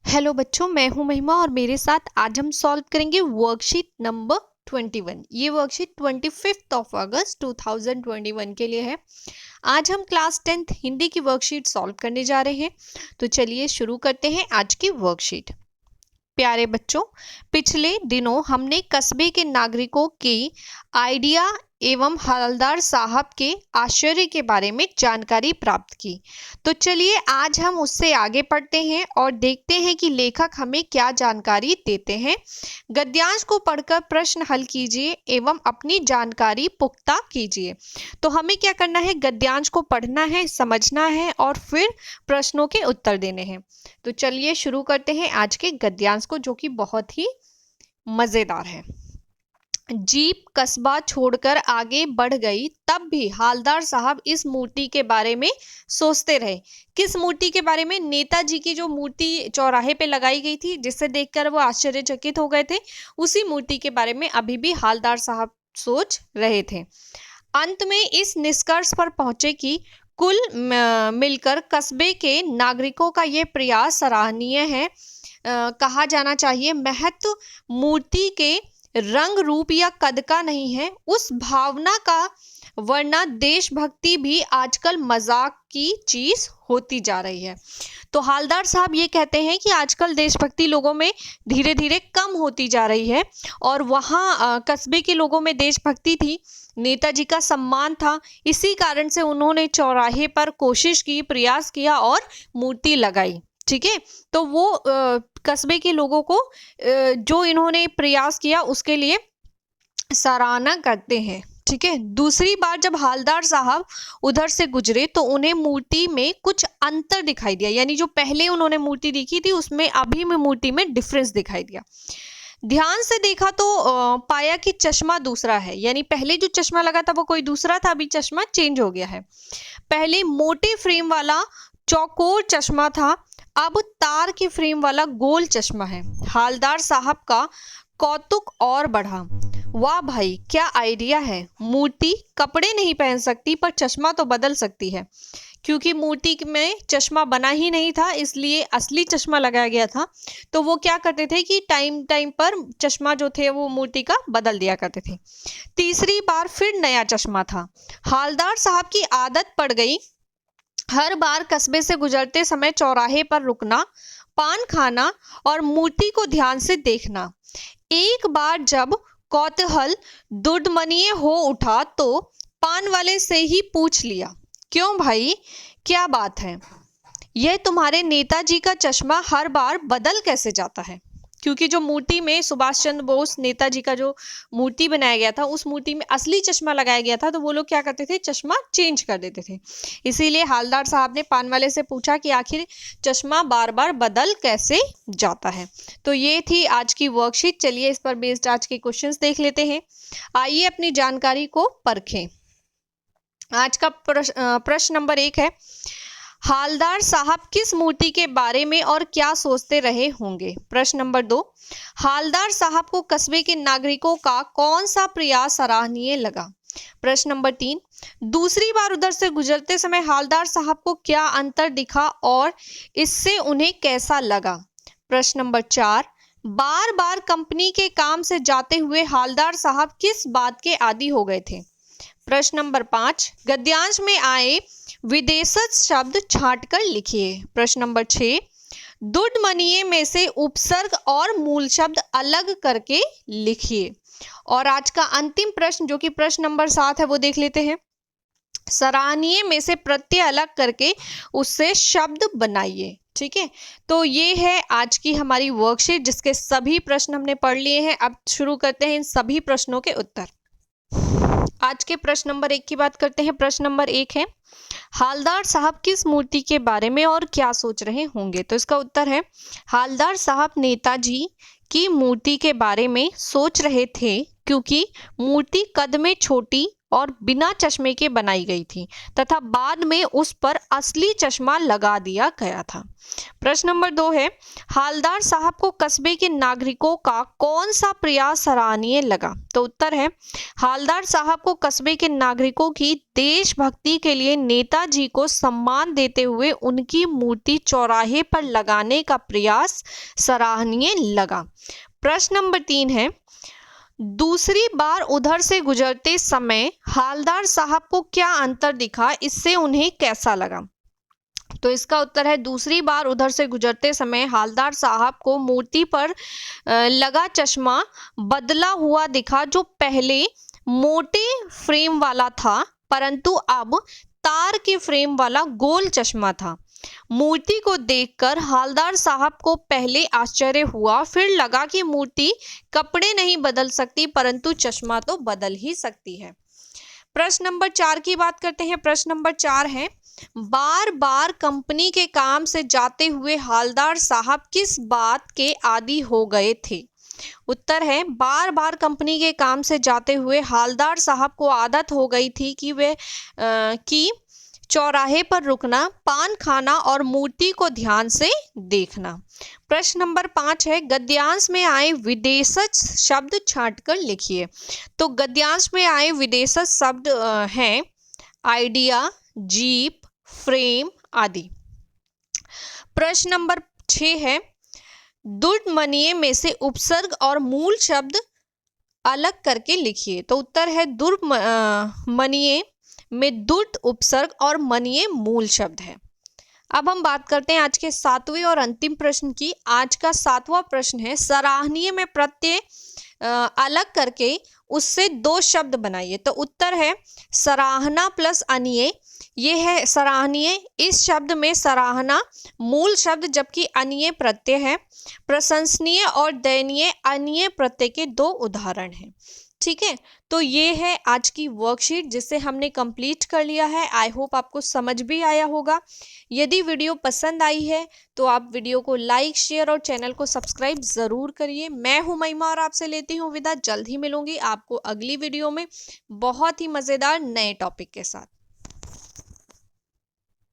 Hello बच्चों, मैं हूं महिमा और मेरे साथ आज हम सॉल्व करेंगे वर्कशीट नंबर 21। ये वर्कशीट 25 ऑफ अगस्त 2021 के लिए है। आज हम क्लास 10th हिंदी की वर्कशीट सॉल्व करने जा रहे हैं। तो चलिए शुरू करते हैं आज की वर्कशीट। प्यारे बच्चों, पिछले दिनों हमने कस्बे के नागरिकों की आइडिया एवं हवलदार साहब के आश्चर्य के बारे में जानकारी प्राप्त की। तो चलिए आज हम उससे आगे पढ़ते हैं और देखते हैं कि लेखक हमें क्या जानकारी देते हैं। गद्यांश को पढ़कर प्रश्न हल कीजिए एवं अपनी जानकारी पुख्ता कीजिए। तो हमें क्या करना है, गद्यांश को पढ़ना है, समझना है और फिर प्रश्नों के उत्तर देने हैं। तो चलिए शुरू करते हैं आज के गद्यांश को, जो कि बहुत ही मजेदार है। जीप कस्बा छोड़कर आगे बढ़ गई, तब भी हालदार साहब इस मूर्ति के बारे में सोचते रहे। किस मूर्ति के बारे में? नेताजी की जो मूर्ति चौराहे पे लगाई गई थी, जिसे देखकर वो आश्चर्यचकित हो गए थे, उसी मूर्ति के बारे में अभी भी हालदार साहब सोच रहे थे। अंत में इस निष्कर्ष पर पहुंचे कि कुल मिलकर कस्बे के नागरिकों का ये प्रयास सराहनीय है। कहा जाना चाहिए, महत्व मूर्ति के रंग रूप या कद का नहीं है, उस भावना का, वरना देशभक्ति भी आजकल मजाक की चीज होती जा रही है। तो हालदार साहब ये कहते हैं कि आजकल देशभक्ति लोगों में धीरे धीरे कम होती जा रही है और वहाँ कस्बे के लोगों में देशभक्ति थी, नेताजी का सम्मान था, इसी कारण से उन्होंने चौराहे पर कोशिश की, प्रयास किया और मूर्ति लगाई। ठीक है, तो वो कस्बे के लोगों को जो इन्होंने प्रयास किया उसके लिए सराहना करते हैं। ठीक है, दूसरी बार जब हालदार साहब उधर से गुजरे तो उन्हें मूर्ति में कुछ अंतर दिखाई दिया, यानी जो पहले उन्होंने मूर्ति देखी थी उसमें अभी में मूर्ति में डिफरेंस दिखाई दिया। ध्यान से देखा तो पाया कि चश्मा दूसरा है, यानी पहले जो चश्मा लगा था वो कोई दूसरा था, अभी चश्मा चेंज हो गया है। पहले मोटे फ्रेम वाला चौकोर चश्मा था, अब तार के फ्रेम वाला गोल चश्मा है। हालदार साहब का कौतुक और बढ़ा। वाह भाई, क्या आइडिया है! मूर्ति कपड़े नहीं पहन सकती पर चश्मा तो बदल सकती है। क्योंकि मूर्ति में चश्मा बना ही नहीं था, इसलिए असली चश्मा लगाया गया था। तो वो क्या करते थे कि टाइम टाइम पर चश्मा जो थे वो मूर्ति का बदल दिया करते थे। तीसरी बार फिर नया चश्मा था। हालदार साहब की आदत पड़ गई हर बार कस्बे से गुजरते समय चौराहे पर रुकना, पान खाना और मूर्ति को ध्यान से देखना। एक बार जब कौतूहल दुर्दमनीय हो उठा तो पान वाले से ही पूछ लिया, क्यों भाई, क्या बात है? यह तुम्हारे नेताजी का चश्मा हर बार बदल कैसे जाता है? क्योंकि जो मूर्ति में सुभाष चंद्र बोस नेताजी का जो मूर्ति बनाया गया था, उस मूर्ति में असली चश्मा लगाया गया था, तो वो लोग क्या करते थे, चश्मा चेंज कर देते थे। इसीलिए हालदार साहब ने पान वाले से पूछा कि आखिर चश्मा बार बार बदल कैसे जाता है। तो ये थी आज की वर्कशीट। चलिए इस पर बेस्ड आज के क्वेश्चंस देख लेते हैं। आइए अपनी जानकारी को परखें। आज का प्रश्न नंबर 1 है, हालदार साहब किस मूर्ति के बारे में और क्या सोचते रहे होंगे? प्रश्न नंबर 2, हालदार साहब को कस्बे के नागरिकों का कौन सा प्रयास सराहनीय लगा? प्रश्न नंबर 3, दूसरी बार उधर से गुजरते समय हालदार साहब को क्या अंतर दिखा और इससे उन्हें कैसा लगा? प्रश्न नंबर 4, बार बार कंपनी के काम से जाते हुए हालदार साहब किस बात के आदी हो गए थे? प्रश्न नंबर 5, गद्यांश में आए विदेशज शब्द छांटकर लिखिए। प्रश्न नंबर 6, दुर्दमनीय में से उपसर्ग और मूल शब्द अलग करके लिखिए। और आज का अंतिम प्रश्न, जो कि प्रश्न नंबर 7 है, वो देख लेते हैं। सराहनीय में से प्रत्यय अलग करके उससे शब्द बनाइए। ठीक है, तो ये है आज की हमारी वर्कशीट, जिसके सभी प्रश्न हमने पढ़ लिए हैं। अब शुरू करते हैं इन सभी प्रश्नों के उत्तर। आज के प्रश्न नंबर 1 की बात करते हैं। प्रश्न नंबर 1 है, हालदार साहब किस मूर्ति के बारे में और क्या सोच रहे होंगे? तो इसका उत्तर है, हालदार साहब नेताजी की मूर्ति के बारे में सोच रहे थे, क्योंकि मूर्ति कद में छोटी और बिना चश्मे के बनाई गई थी तथा बाद में उस पर असली चश्मा लगा दिया गया था। प्रश्न नंबर 2 है, हालदार साहब को कस्बे के नागरिकों का कौन सा प्रयास सराहनीय लगा? तो उत्तर है, हालदार साहब को कस्बे के नागरिकों की देशभक्ति के लिए नेताजी को सम्मान देते हुए उनकी मूर्ति चौराहे पर लगाने का प्रयास सराहनीय लगा। प्रश्न नंबर 3 है, दूसरी बार उधर से गुजरते समय हालदार साहब को क्या अंतर दिखा, इससे उन्हें कैसा लगा? तो इसका उत्तर है, दूसरी बार उधर से गुजरते समय हालदार साहब को मूर्ति पर लगा चश्मा बदला हुआ दिखा, जो पहले मोटे फ्रेम वाला था परंतु अब तार के फ्रेम वाला गोल चश्मा था। मूर्ति को देखकर हालदार साहब को पहले आश्चर्य हुआ, फिर लगा कि मूर्ति कपड़े नहीं बदल सकती परंतु चश्मा तो बदल ही सकती है। प्रश्न नंबर 4 की बात करते हैं। प्रश्न नंबर 4 है, बार बार कंपनी के काम से जाते हुए हालदार साहब किस बात के आदी हो गए थे? उत्तर है, बार बार कंपनी के काम से जाते हुए हालदार साहब को आदत हो गई थी कि चौराहे पर रुकना, पान खाना और मूर्ति को ध्यान से देखना। प्रश्न नंबर 5 है, गद्यांश में आए विदेशज शब्द छांटकर लिखिए। तो गद्यांश में आए विदेशज शब्द हैं आइडिया, जीप, फ्रेम आदि। प्रश्न नंबर 6 है, दुर्मनीय में से उपसर्ग और मूल शब्द अलग करके लिखिए। तो उत्तर है, दुर्मनीय में दुर्त उपसर्ग और मनीय मूल शब्द है। अब हम बात करते हैं आज के 7वें और अंतिम प्रश्न की। आज का 7वां प्रश्न है, सराहनीय में प्रत्यय अलग करके उससे 2 शब्द बनाइए। तो उत्तर है, सराहना प्लस अनीय, ये है सराहनीय। इस शब्द में सराहना मूल शब्द जबकि अनीय प्रत्यय है। प्रशंसनीय और दयनीय अनीय प्रत्यय के 2 उदाहरण हैं। ठीक है, तो ये है आज की वर्कशीट जिसे हमने कंप्लीट कर लिया है। आई होप आपको समझ भी आया होगा। यदि वीडियो पसंद आई है तो आप वीडियो को लाइक, शेयर और चैनल को सब्सक्राइब ज़रूर करिए। मैं हूं महिमा और आपसे लेती हूं विदा। जल्द ही मिलूंगी आपको अगली वीडियो में बहुत ही मज़ेदार नए टॉपिक के साथ।